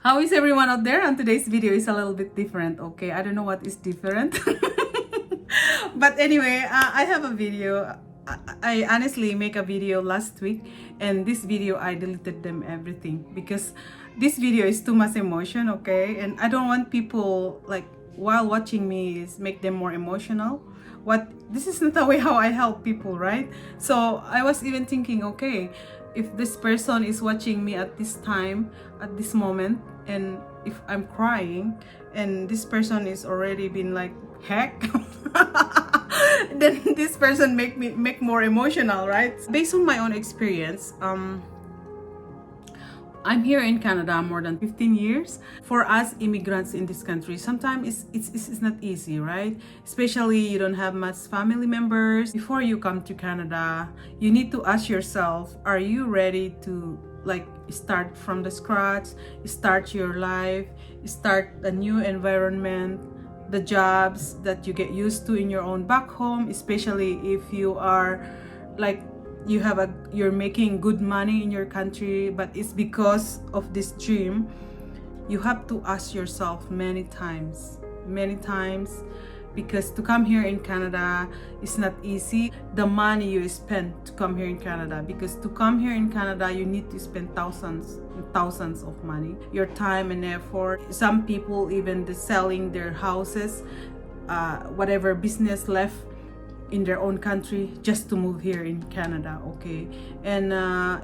How is everyone out there? And today's video is a little bit different, okay? I don't know what is different. But anyway, I have a video. I honestly make a video last week, and this video I deleted them everything because this video is too much emotion, okay? And I don't want people like while watching me is make them more emotional. This is not the way how I help people, right? So I was even thinking, okay, if this person is watching me at this time, at this moment, and if I'm crying and this person is already been like heck, then this person make more emotional, right? Based on my own experience, I'm here in Canada more than 15 years. For us immigrants in this country, sometimes it's not easy, right? Especially you don't have much family members. Before you come to Canada, you need to ask yourself, are you ready to like start from the scratch, start your life, start a new environment, the jobs that you get used to in your own back home, especially if you are like you're making good money in your country, but it's because of this dream. You have to ask yourself many times, because to come here in Canada is not easy. The money you spend to come here in Canada, because to come here in Canada you need to spend thousands and thousands of money, your time and effort. Some people even selling their houses, whatever business left in their own country just to move here in Canada, okay? And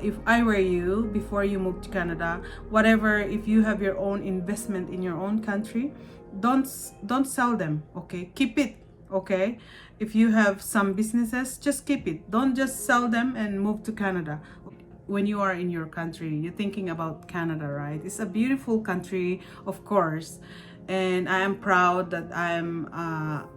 if I were you, before you move to Canada, whatever, if you have your own investment in your own country, don't sell them, okay? Keep it, okay? If you have some businesses, just keep it. Don't just sell them and move to Canada. When you are in your country, you're thinking about Canada, right? It's a beautiful country, of course, and I am proud that I'm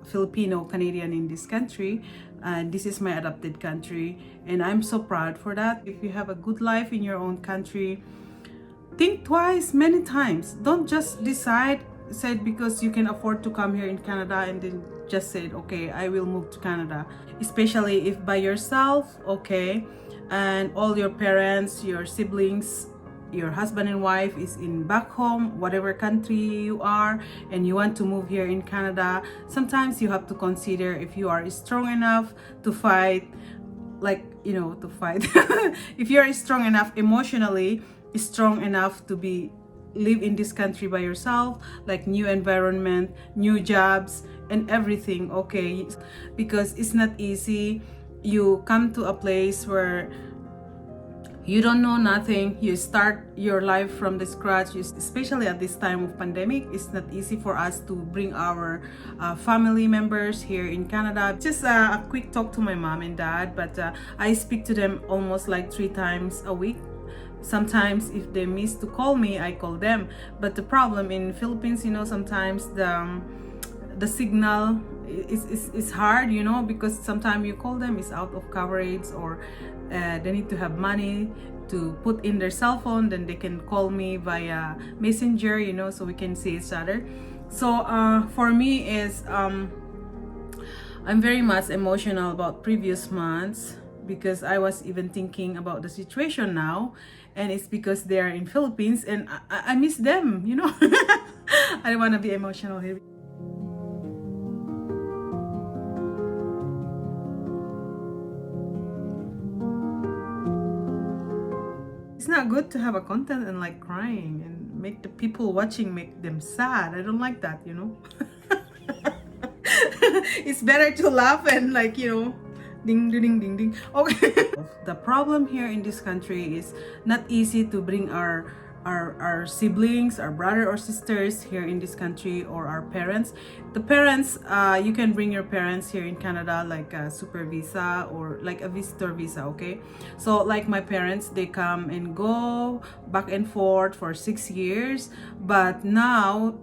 Filipino Canadian in this country, and this is my adopted country, and I'm so proud for that. If you have a good life in your own country, think twice, many times. Don't just said because you can afford to come here in Canada and then just said, okay, I will move to Canada. Especially if by yourself, okay, and all your parents, your siblings, your husband and wife is in back home, whatever country you are, and you want to move here in Canada, sometimes you have to consider if you are strong enough to fight, like, you know, to fight. If you're strong enough emotionally, strong enough to live in this country by yourself, like new environment, new jobs and everything, okay? Because it's not easy. You come to a place where you don't know nothing, you start your life from the scratch, especially at this time of pandemic. It's not easy for us to bring our family members here in Canada. Just a quick talk to my mom and dad, but I speak to them almost like 3 times a week. Sometimes if they miss to call me, I call them. But the problem in Philippines, you know, sometimes the signal is hard, you know, because sometimes you call them, it's out of coverage, or they need to have money to put in their cell phone, then they can call me via messenger, you know, so we can see each other. So for me is I'm very much emotional about previous months, because I was even thinking about the situation now, and it's because they are in Philippines and I miss them, you know. I don't want to be emotional here. It's not good to have a content and like crying and make the people watching make them sad. I don't like that, you know. It's better to laugh and like, you know, ding ding ding ding. Okay. The problem here in this country is not easy to bring our siblings, our brother or sisters here in this country, or our parents. The parents, you can bring your parents here in Canada like a super visa or like a visitor visa, okay? So like my parents, they come and go back and forth for 6 years, but now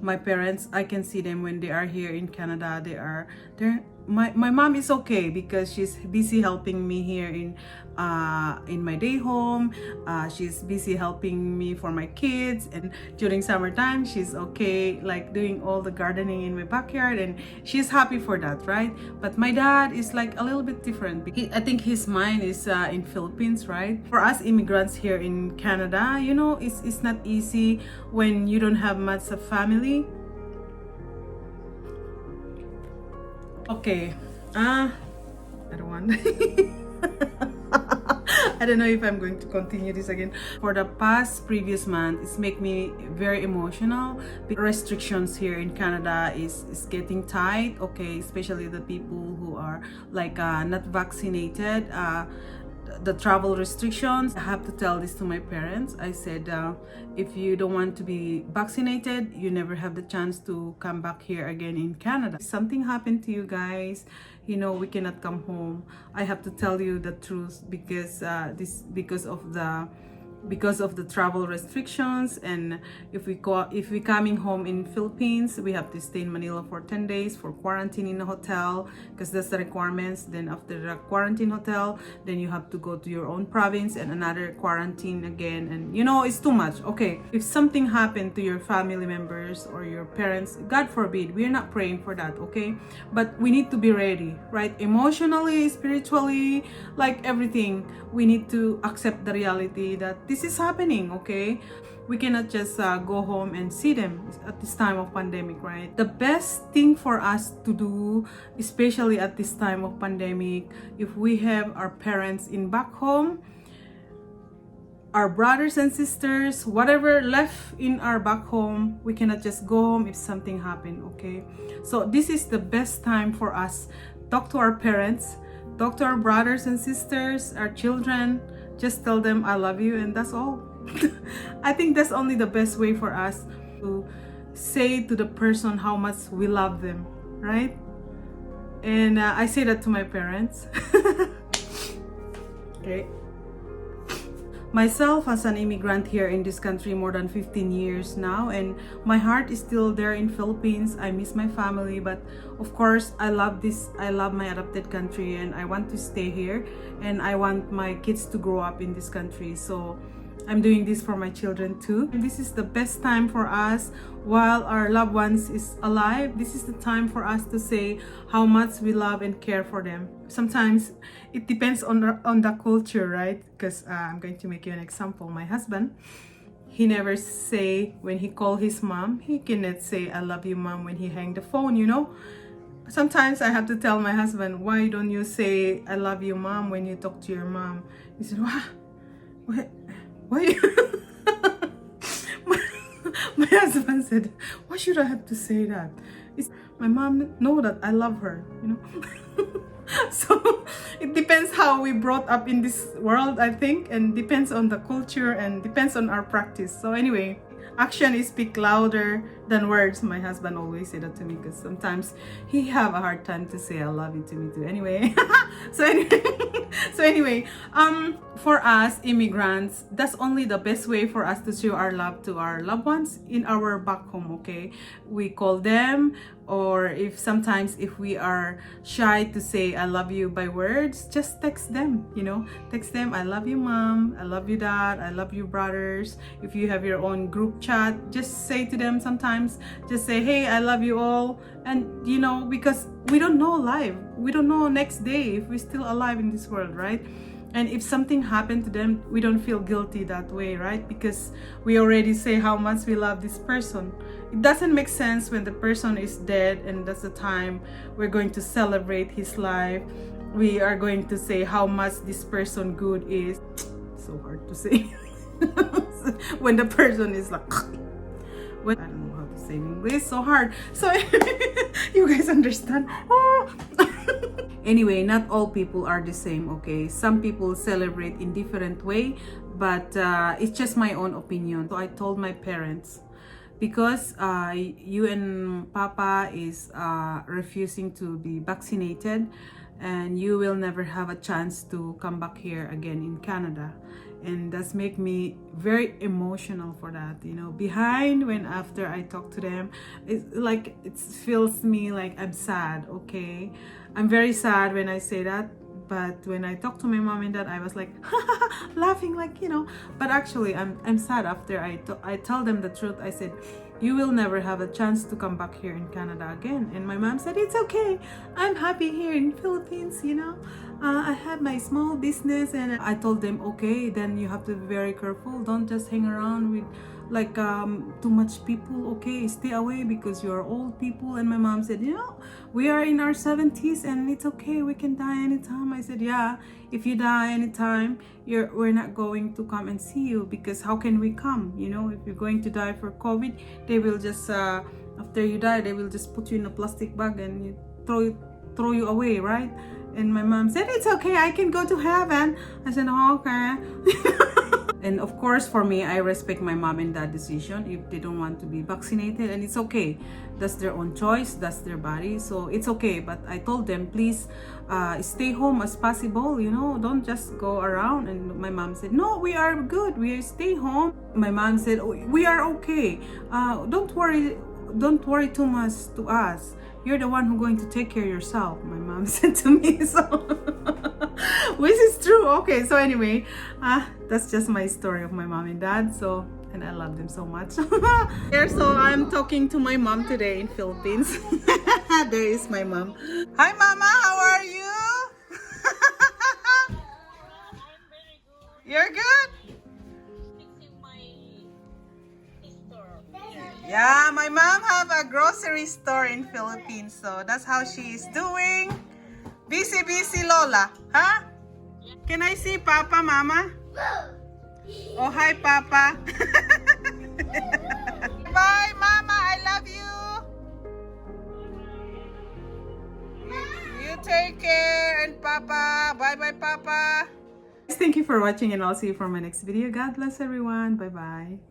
my parents, I can see them when they are here in Canada. They're my mom is okay because she's busy helping me here in my day home. She's busy helping me for my kids, and during summertime she's okay like doing all the gardening in my backyard, and she's happy for that, right? But my dad is like a little bit different. I think his mind is in Philippines, right? For us immigrants here in Canada, you know, it's not easy when you don't have much of family. Okay, I don't want I don't know if I'm going to continue this again. For the past previous month, it's make me very emotional. Restrictions here in Canada is getting tight, okay, especially the people who are like not vaccinated. The travel restrictions, I have to tell this to my parents. I said, if you don't want to be vaccinated, you never have the chance to come back here again in Canada. If something happened to you guys, you know, we cannot come home. I have to tell you the truth because because of the travel restrictions, and if we coming home in Philippines, we have to stay in Manila for 10 days for quarantine in a hotel because that's the requirements. Then after the quarantine hotel, then you have to go to your own province and another quarantine again, and you know, it's too much. Okay, if something happened to your family members or your parents, God forbid, we're not praying for that, okay? But we need to be ready, right? Emotionally, spiritually, like everything, we need to accept the reality that this is happening, okay? We cannot just go home and see them at this time of pandemic, right? The best thing for us to do, especially at this time of pandemic, if we have our parents in back home, our brothers and sisters, whatever left in our back home, we cannot just go home if something happened, okay? So this is the best time for us. Talk to our parents, talk to our brothers and sisters, our children. Just tell them I love you, and that's all. I think that's only the best way for us to say to the person how much we love them, right? And I say that to my parents. Okay. Myself as an immigrant here in this country more than 15 years now, and my heart is still there in Philippines. I miss my family, but of course I love my adopted country, and I want to stay here, and I want my kids to grow up in this country. So I'm doing this for my children too. And this is the best time for us while our loved ones is alive. This is the time for us to say how much we love and care for them. Sometimes it depends on the culture, right? Because I'm going to make you an example. My husband, he never say, when he call his mom, he cannot say I love you mom when he hang the phone, you know. Sometimes I have to tell my husband, why don't you say I love you mom when you talk to your mom? He said, what? Why? my husband said, why should I have to say that? My mom know that I love her, you know. So it depends how we brought up in this world, I think, and depends on the culture and depends on our practice. So anyway, action is speak louder than words. My husband always say that to me because sometimes he have a hard time to say I love you to me too. Anyway, so anyway, for us immigrants, that's only the best way for us to show our love to our loved ones in our back home, okay? We call them, or if sometimes if we are shy to say I love you by words, just text them, you know, text them, I love you mom, I love you dad, I love you brothers. If you have your own group chat, just say to them sometimes, just say, hey, I love you all. And you know, because we don't know life, we don't know next day if we're still alive in this world, right? And if something happened to them, we don't feel guilty that way, right? Because we already say how much we love this person. It doesn't make sense when the person is dead and that's the time we're going to celebrate his life. We are going to say how much this person good is. So hard to say. When the person is like, I don't know how to say in English, so hard. So you guys understand? Anyway, not all people are the same, okay? Some people celebrate in different way, but it's just my own opinion. So I told my parents, because you and Papa is refusing to be vaccinated, and you will never have a chance to come back here again in Canada. and that's make me very emotional for that, you know. Behind, when after I talk to them, it's like it feels me like I'm sad. Okay, I'm very sad when I say that, but when I talk to my mom and dad, I was like laughing, like, you know. But actually I'm sad after I tell them the truth. I said, you will never have a chance to come back here in Canada again. And my mom said, it's okay, I'm happy here in Philippines, you know. I have my small business. And I told them, okay, then you have to be very careful, don't just hang around with like too much people. Okay, stay away because you're old people. And my mom said, you know, we are in our 70s and it's okay, we can die anytime. I said, yeah, if you die anytime, we're not going to come and see you, because how can we come, you know? If you're going to die for COVID, they will just after you die, they will just put you in a plastic bag and you throw you away, right? And my mom said, it's okay, I can go to heaven. I said, oh, okay. And of course, for me, I respect my mom and dad decision if they don't want to be vaccinated, and it's okay. That's their own choice, that's their body, so it's okay. But I told them, please stay home as possible, you know, don't just go around. And my mom said, no, we are good, we stay home. My mom said, oh, we are okay, don't worry too much to us, you're the one who's going to take care of yourself, my mom said to me. So which is true. Okay, so anyway, that's just my story of my mom and dad. So, and I love them so much. There, so I'm talking to my mom today in Philippines. There is my mom. Hi mama, how are you? You're good? Yeah, my mom have a grocery store in Philippines, so that's how she is doing. Busy Lola, huh? Can I see Papa, Mama? Oh, hi, Papa. Bye, Mama. I love you. You take care. And Papa. Bye, Papa. Thank you for watching, and I'll see you for my next video. God bless everyone. Bye-bye.